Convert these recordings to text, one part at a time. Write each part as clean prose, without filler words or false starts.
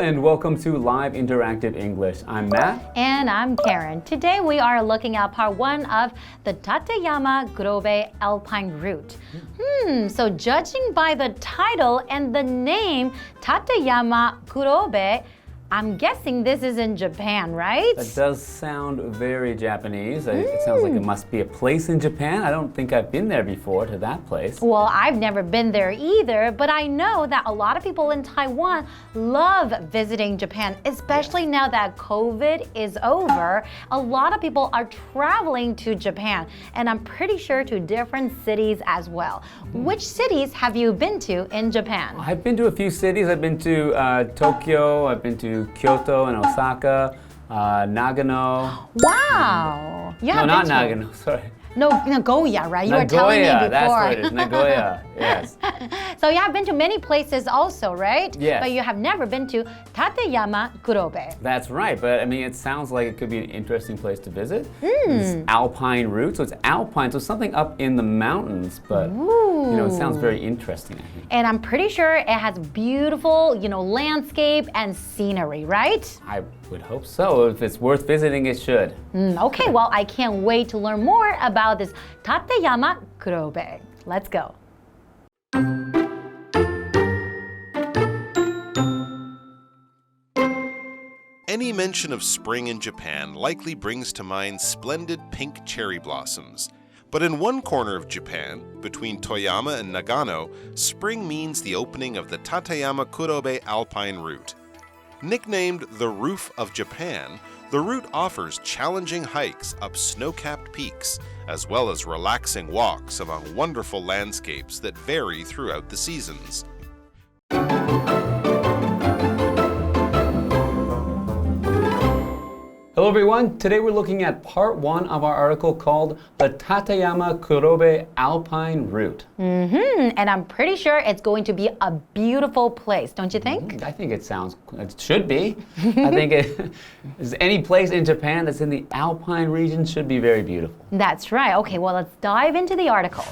and welcome to Live Interactive English. I'm Matt. And I'm Karen. Today we are looking at part 1 of the Tateyama Kurobe Alpine Route. So judging by the title and the name, Tateyama Kurobe, I'm guessing this is in Japan, right? That does sound very Japanese. It sounds like it must be a place in Japan. I don't think I've been there before to that place. Well, I've never been there either, but I know that a lot of people in Taiwan love visiting Japan, especially now that COVID is over. A lot of people are traveling to Japan, and I'm pretty sure to different cities as well. Which cities have you been to in Japan? I've been to a few cities. I've been to Tokyo. I've been to Kyoto and Osaka, Nagano. Wow! You have not been to... Nagano, sorry. No, Nagoya, right? You were telling me before. That's what it is, Nagoya, yes. So you have been to many places also, right? Yes. But you have never been to Tateyama Kurobe. That's right, but I mean, it sounds like it could be an interesting place to visit. This Alpine route, so it's alpine, so something up in the mountains, but you know, it sounds very interesting, I think. And I'm pretty sure it has beautiful, landscape and scenery, right? I would hope so. If it's worth visiting, it should. Okay, well, I can't wait to learn more about this Tateyama Kurobe. Let's go. Any mention of spring in Japan likely brings to mind splendid pink cherry blossoms. But in one corner of Japan, between Toyama and Nagano, spring means the opening of the Tateyama Kurobe Alpine Route. Nicknamed the Roof of Japan, the route offers challenging hikes up snow-capped peaks, as well as relaxing walks among wonderful landscapes that vary throughout the seasons. Hello everyone, today we're looking at part 1 of our article called the Tateyama Kurobe Alpine Route. And I'm pretty sure it's going to be a beautiful place, don't you think? I think it should be. I think any place in Japan that's in the Alpine region should be very beautiful. That's right. Okay, well, let's dive into the article.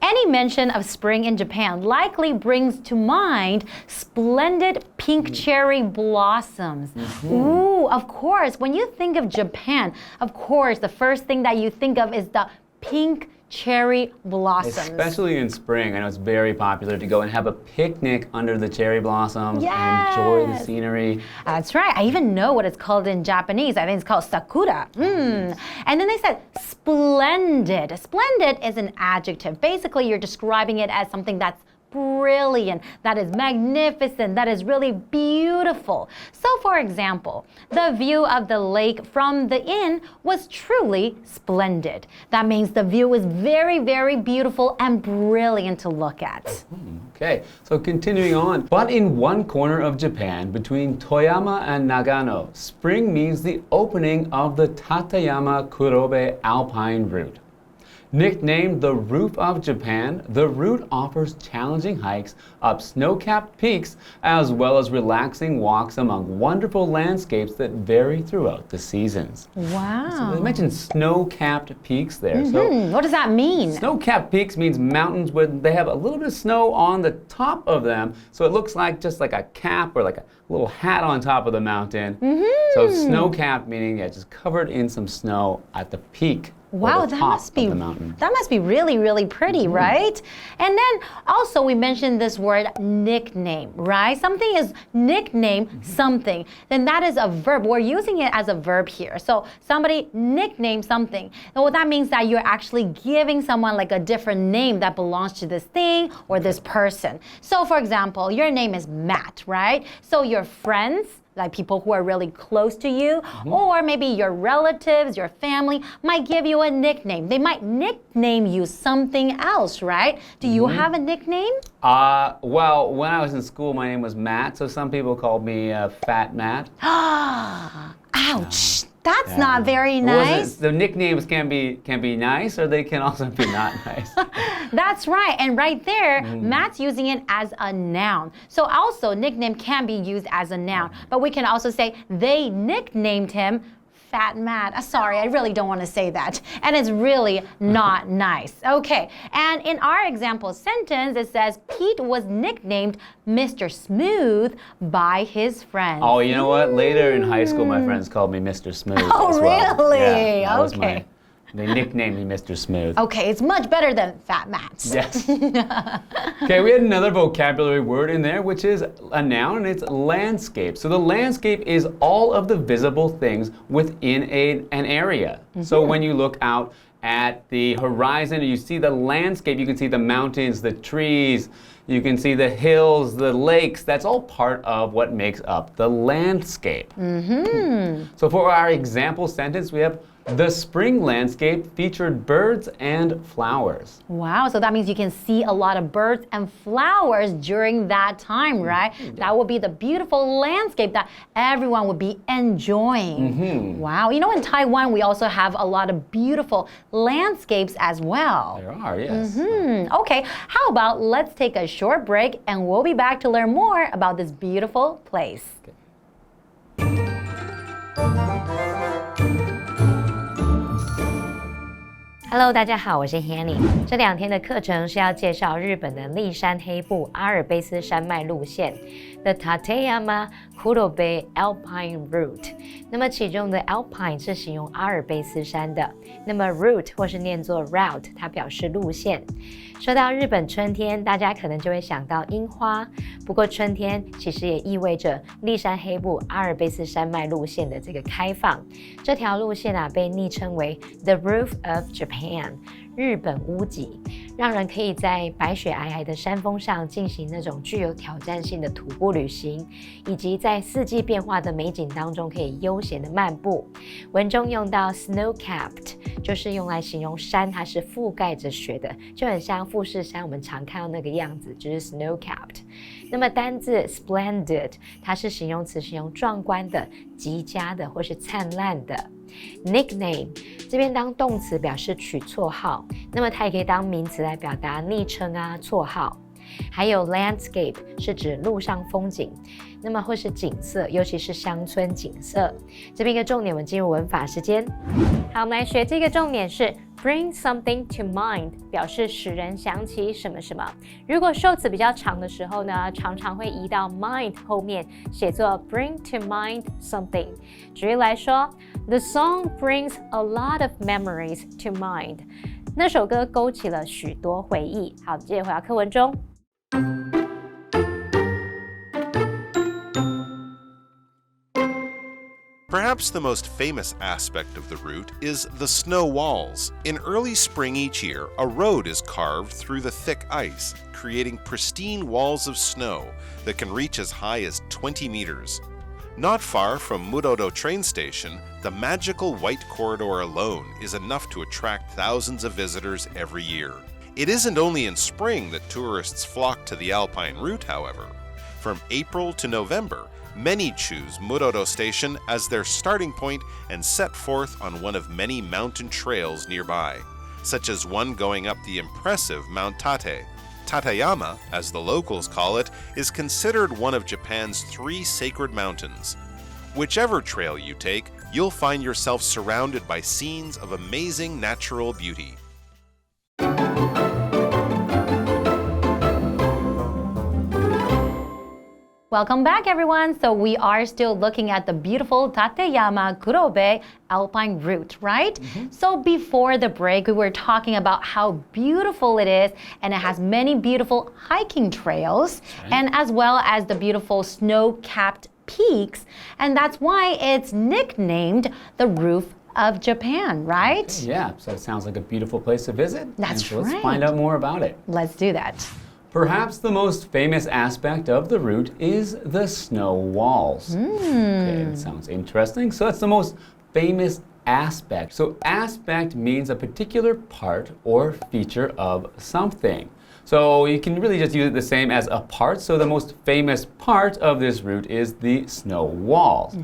Any mention of spring in Japan likely brings to mind splendid pink cherry blossoms. Ooh, of course, when you think of Japan, of course, the first thing that you think of is the pink cherry blossoms. Especially in spring. I know it's very popular to go and have a picnic under the cherry blossoms and enjoy the scenery. That's right. I even know what it's called in Japanese. I think it's called sakura. And then they said splendid. Splendid is an adjective. Basically, you're describing it as something that's brilliant, that is magnificent, that is really beautiful. So for example, the view of the lake from the inn was truly splendid. That means the view is very, very beautiful and brilliant to look at. Okay, so continuing on. But in one corner of Japan, between Toyama and Nagano, spring means the opening of the Tateyama Kurobe Alpine Route. Nicknamed the Roof of Japan, the route offers challenging hikes up snow-capped peaks as well as relaxing walks among wonderful landscapes that vary throughout the seasons. Wow. So they mentioned snow-capped peaks there. So what does that mean? Snow-capped peaks means mountains where they have a little bit of snow on the top of them, so it looks like just like a cap or like a little hat on top of the mountain. So snow-capped meaning just covered in some snow at the peak. Wow, that must be really, really pretty, right? And then also we mentioned this word nickname, right? Something is nickname something. Then that is a verb. We're using it as a verb here. So somebody nicknamed something. And what that means that you're actually giving someone like a different name that belongs to this thing or this person. So for example, your name is Matt, right? So your friends, like people who are really close to you, or maybe your relatives, your family, might give you a nickname. They might nickname you something else, right? Do you have a nickname? Well, when I was in school, my name was Matt, so some people called me Fat Matt. Ouch! That's not very nice. The nicknames can be nice, or they can also be not nice. That's right. And right there, Matt's using it as a noun. So also, nickname can be used as a noun. But we can also say they nicknamed him fat Matt. Sorry, I really don't want to say that. And it's really not nice. Okay, and in our example sentence, it says Pete was nicknamed Mr. Smooth by his friends. Oh, you know what? Later in high school, my friends called me Mr. Smooth as well. Really? Yeah, that was they nicknamed me Mr. Smooth. Okay, it's much better than Fat Matt. Yes. Okay, we had another vocabulary word in there, which is a noun, and it's landscape. So the landscape is all of the visible things within an area. So when you look out at the horizon and you see the landscape, you can see the mountains, the trees, you can see the hills, the lakes. That's all part of what makes up the landscape. So for our example sentence, we have the spring landscape featured birds and flowers. Wow, so that means you can see a lot of birds and flowers during that time, right? That would be the beautiful landscape that everyone would be enjoying. Wow, you know, in Taiwan, we also have a lot of beautiful landscapes as well. There are, yes. Okay, how about let's take a short break and we'll be back to learn more about this beautiful place. Hello， 大家好，我是 Hanny。这2天的课程是要介绍日本的立山黑部阿尔卑斯山脉路线 ，The Tateyama Kurobe Alpine Route。那么其中的 Alpine 是形容阿尔卑斯山的，那么 Route 或是念作 Route， 它表示路线。说到日本春天，大家可能就会想到樱花。不过春天其实也意味着立山黑部阿尔卑斯山脉路线的这个开放。这条路线被昵称为 The Roof of Japan， 日本屋脊，让人可以在白雪皑皑的山峰上进行那种具有挑战性的徒步旅行，以及在四季变化的美景当中可以悠闲的漫步。文中用到 snow-capped， 就是用来形容山它是覆盖着雪的，就很像富士山我们常看到那个样子，就是 snow-capped。那么单字 splendid， 它是形容词，形容壮观的、极佳的或是灿烂的。Nickname 这边当动词表示取绰号，那么它也可以当名词来表达昵称啊、绰号。还有 landscape 是指路上风景，那么或是景色，尤其是乡村景色。这边一个重点，我们进入文法时间。好，我们来学这个重点是 bring something to mind， 表示使人想起什么什么。如果受词比较长的时候呢，常常会移到 mind 后面，写作 bring to mind something。举例来说 ，The song brings a lot of memories to mind。那首歌勾起了许多回忆。好，接着回到课文中。Perhaps the most famous aspect of the route is the snow walls. In early spring each year, a road is carved through the thick ice, creating pristine walls of snow that can reach as high as 20 meters. Not far from Murodo train station, the magical white corridor alone is enough to attract thousands of visitors every year. It isn't only in spring that tourists flock to the Alpine route, however. From April to November, many choose Murodo Station as their starting point and set forth on one of many mountain trails nearby, such as one going up the impressive Mount Tate. Tateyama, as the locals call it, is considered one of Japan's 3 sacred mountains. Whichever trail you take, you'll find yourself surrounded by scenes of amazing natural beauty. Welcome back, everyone. So we are still looking at the beautiful Tateyama Kurobe Alpine Route, right? So before the break, we were talking about how beautiful it is, and it has many beautiful hiking trails, and as well as the beautiful snow-capped peaks, and that's why it's nicknamed the Roof of Japan, right? Yeah, so it sounds like a beautiful place to visit. That's Let's right. find out more about it. Let's do that. Perhaps the most famous aspect of the route is the snow walls. Okay, that sounds interesting. So that's the most famous aspect. So aspect means a particular part or feature of something. So you can really just use it the same as a part. So the most famous part of this route is the snow walls.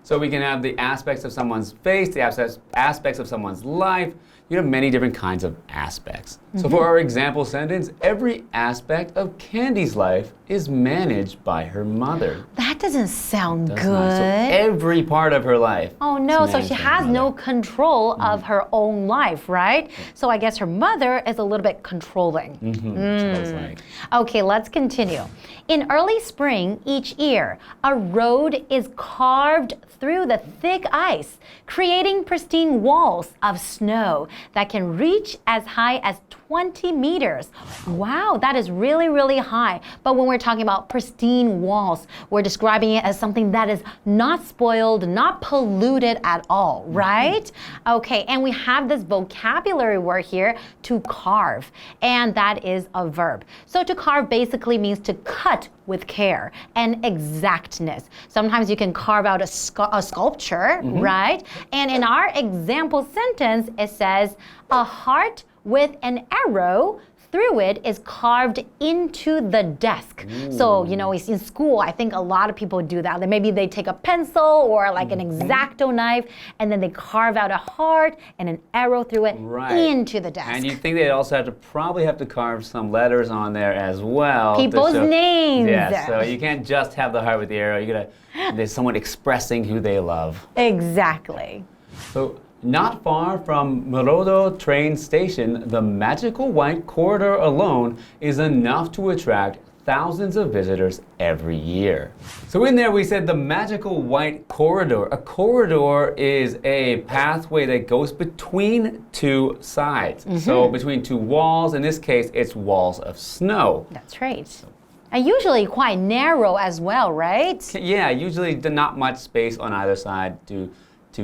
So we can have the aspects of someone's face, the aspects of someone's life. You have many different kinds of aspects. So for our example sentence, every aspect of Candy's life is managed by her mother. That doesn't sound good. So every part of her life. Oh no, so managed she by her has no mother. control of her own life, right? So I guess her mother is a little bit controlling. Sounds like. Okay, let's continue. In early spring each year, a road is carved through the thick ice, creating pristine walls of snow that can reach as high as 20 meters. Wow, that is really, really high. But when we're talking about pristine walls, we're describing it as something that is not spoiled, not polluted at all, right? Okay, and we have this vocabulary word here, to carve, and that is a verb. So to carve basically means to cut with care and exactness. Sometimes you can carve out a sculpture, right? And in our example sentence, it says, a heart with an arrow through it is carved into the desk. So, you know, in school, I think a lot of people do that. Maybe they take a pencil or like an X-Acto knife, and then they carve out a heart and an arrow through it into the desk. And you think they'd also probably have to carve some letters on there as well. People's names. Yeah, so you can't just have the heart with the arrow. There's someone expressing who they love. Exactly. So, not far from Murodo train station, the magical white corridor alone is enough to attract thousands of visitors every year. So in there we said the magical white corridor. A corridor is a pathway that goes between two sides. So between two walls, in this case it's walls of snow. That's right. And usually quite narrow as well, right? Yeah, usually not much space on either side to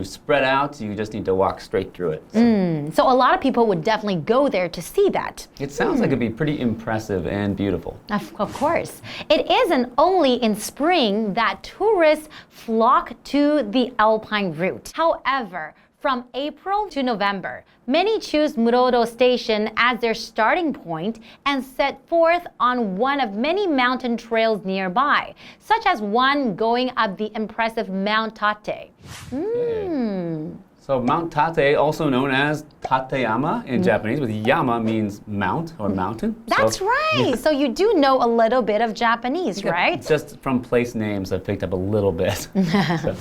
spread out. You just need to walk straight through it. So a lot of people would definitely go there to see that. It sounds like it'd be pretty impressive and beautiful. Of course. It isn't only in spring that tourists flock to the Alpine route. However, from April to November, many choose Murodo Station as their starting point and set forth on one of many mountain trails nearby, such as one going up the impressive Mount Tate. So Mount Tate, also known as Tateyama in Japanese, with yama means mount or mountain. That's right. So you do know a little bit of Japanese, right? Just from place names, I've picked up a little bit. So,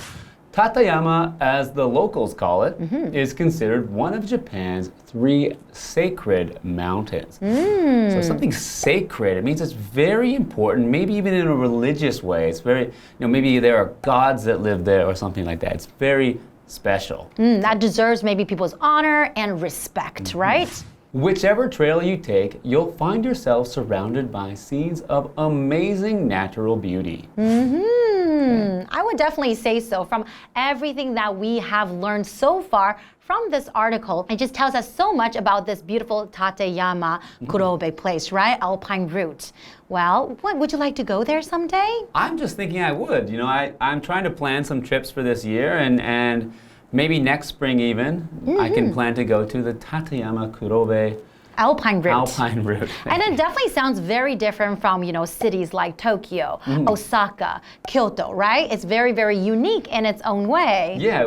Tateyama, as the locals call it, is considered one of Japan's 3 sacred mountains. So something sacred, it means it's very important, maybe even in a religious way. It's very, maybe there are gods that live there or something like that. It's very special. That deserves maybe people's honor and respect, right? Whichever trail you take, you'll find yourself surrounded by scenes of amazing natural beauty. I would definitely say so. From everything that we have learned so far from this article, it just tells us so much about this beautiful Tateyama Kurobe place, right? Alpine Route. Well, would you like to go there someday? I'm just thinking I would. I'm trying to plan some trips for this year, and maybe next spring even, I can plan to go to the Tateyama Kurobe Alpine Route. And it definitely sounds very different from, cities like Tokyo, Osaka, Kyoto, right? It's very, very unique in its own way. Yeah,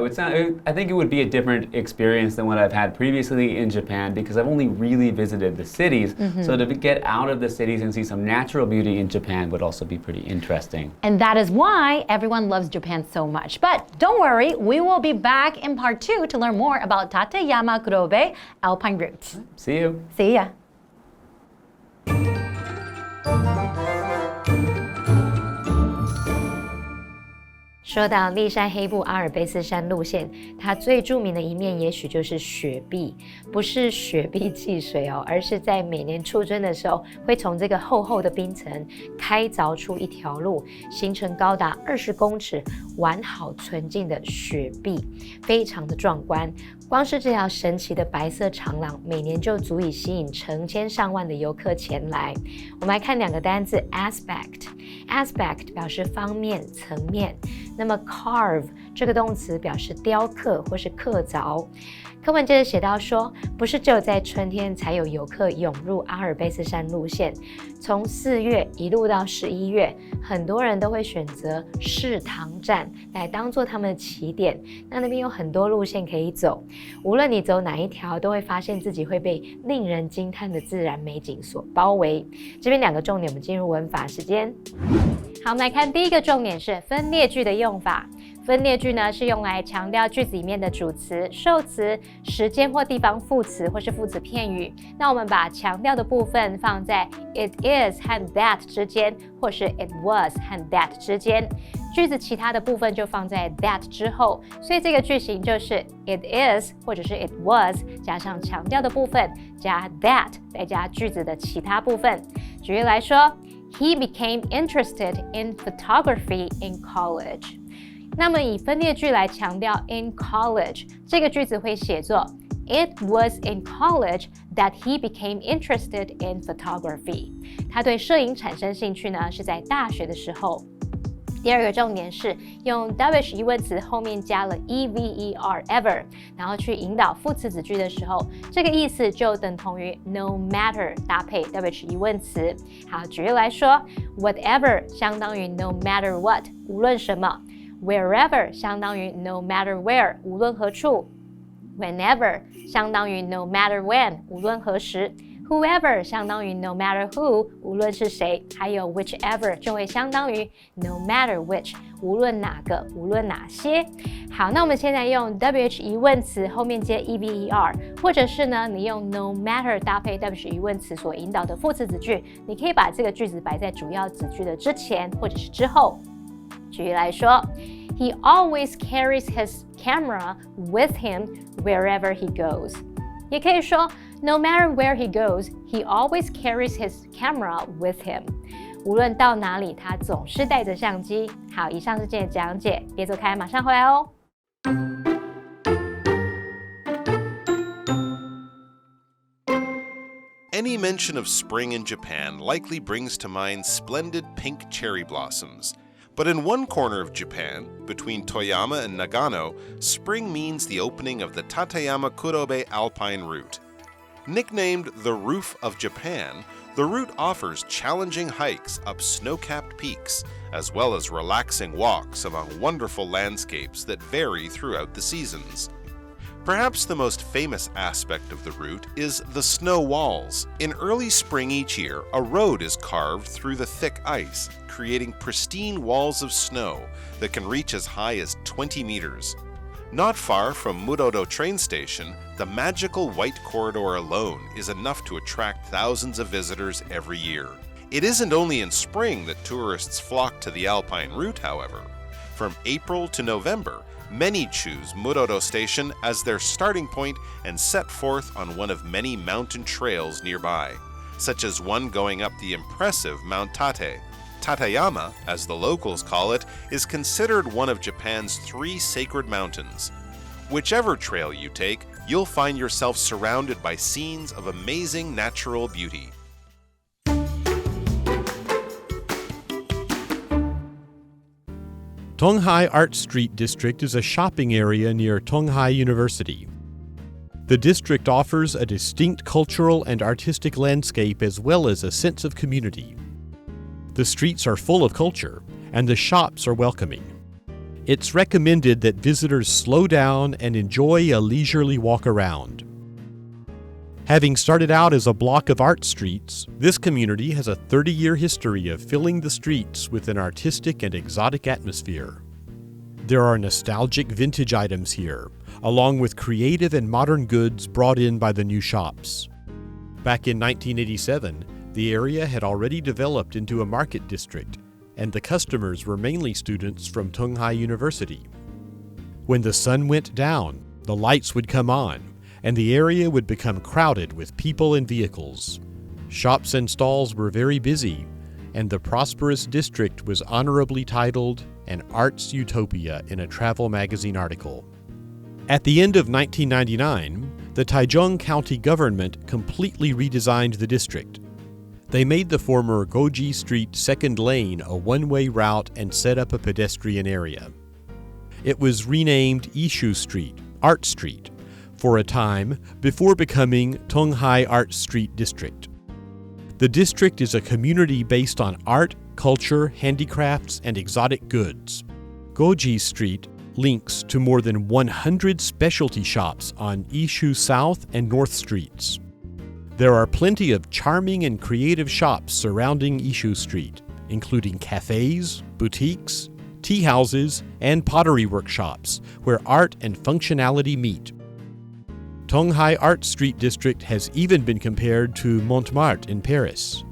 I think it would be a different experience than what I've had previously in Japan because I've only really visited the cities. So to get out of the cities and see some natural beauty in Japan would also be pretty interesting. And that is why everyone loves Japan so much. But don't worry, we will be back in part 2 to learn more about Tateyama Kurobe Alpine Route. See you. See ya. 说到立山黑部阿尔卑斯山路线，它最著名的一面也许就是雪碧，不是雪碧汽水哦，而是在每年初春的时候，会从这个厚厚的冰层开凿出一条路，形成高达20公尺、完好纯净的雪碧，非常的壮观。光是这条神奇的白色长廊，每年就足以吸引成千上万的游客前来。我们来看2个单字 aspect 表示方面、层面，那么 carve 这个动词表示雕刻或是刻凿。课文接着写到说，不是只有在春天才有游客涌入阿尔卑斯山路线，从4月一路到11月，很多人都会选择世堂站来当做他们的起点。那边有很多路线可以走，无论你走哪一条，都会发现自己会被令人惊叹的自然美景所包围。这边2个重点，我们进入文法时间。好，我们来看第一个重点是分列句的用法。分列句呢是用来强调句子里面的主词、受词、时间或地方副词或是副词片语。那我们把强调的部分放在 it is 和 that 之间，或是 it was 和 that 之间。句子其他的部分就放在 that 之后。所以这个句型就是 it is 或者是 it was 加上强调的部分，加 that 再加句子的其他部分。举例来说 ，He became interested in photography in college。那么以分列句来强调 in college 这个句子会写作 It was in college that he became interested in photography。他对摄影产生兴趣呢是在大学的时候。第2个重点是用 WH 疑问词后面加了 ever ever， 然后去引导副词子句的时候，这个意思就等同于 no matter 搭配 WH 疑问词。好，举例来说 whatever 相当于 no matter what 无论什么。Wherever 相当于 no matter where 无论何处。Whenever 相当于 no matter when 无论何时。Whoever 相当于 no matter who 无论是谁。还有 whichever 就会相当于 no matter which 无论哪个无论哪些。好，那我们现在用 WH 疑问词后面接 ever， 或者是呢你用 no matter 搭配 WH 疑问词所引导的副词子句，你可以把这个句子摆在主要子句的之前或者是之后。举例来说 He always carries his camera with him wherever he goes。 也可以说 No matter where he goes, he always carries his camera with him。 无论到哪里，他总是带着相机。好，以上是今天的讲解，别走开，马上回来哦。Any mention of spring in Japan likely brings to mind splendid pink cherry blossoms. But in one corner of Japan, between Toyama and Nagano, spring means the opening of the Tateyama Kurobe Alpine Route. Nicknamed the Roof of Japan, the route offers challenging hikes up snow-capped peaks, as well as relaxing walks among wonderful landscapes that vary throughout the seasons. Perhaps the most famous aspect of the route is the snow walls. In early spring each year, a road is carved through the thick ice, creating pristine walls of snow that can reach as high as 20 meters. Not far from Murodo train station, the magical white corridor alone is enough to attract thousands of visitors every year. It isn't only in spring that tourists flock to the Alpine route, however. From April to November, many choose Murodo Station as their starting point and set forth on one of many mountain trails nearby, such as one going up the impressive Mount Tate. Tateyama, as the locals call it, is considered one of Japan's 3 sacred mountains. Whichever trail you take, you'll find yourself surrounded by scenes of amazing natural beauty. Donghai Art Street District is a shopping area near Donghai University. The district offers a distinct cultural and artistic landscape as well as a sense of community. The streets are full of culture, and the shops are welcoming. It's recommended that visitors slow down and enjoy a leisurely walk around. Having started out as a block of art streets, this community has a 30-year history of filling the streets with an artistic and exotic atmosphere. There are nostalgic vintage items here, along with creative and modern goods brought in by the new shops. Back in 1987, the area had already developed into a market district, and the customers were mainly students from Donghai University. When the sun went down, the lights would come on, and the area would become crowded with people and vehicles. Shops and stalls were very busy, and the prosperous district was honorably titled an arts utopia in a travel magazine article. At the end of 1999, the Taichung County government completely redesigned the district. They made the former Goji Street second lane a one-way route and set up a pedestrian area. It was renamed Ishu Street, Art Street, for a time before becoming Donghai Art Street District. The district is a community based on art, culture, handicrafts, and exotic goods. Goji Street, links to more than 100 specialty shops on Ishu South and North Streets. There are plenty of charming and creative shops surrounding Ishu Street, including cafes, boutiques, tea houses, and pottery workshops where art and functionality meet. Donghai Art Street District has even been compared to Montmartre in Paris.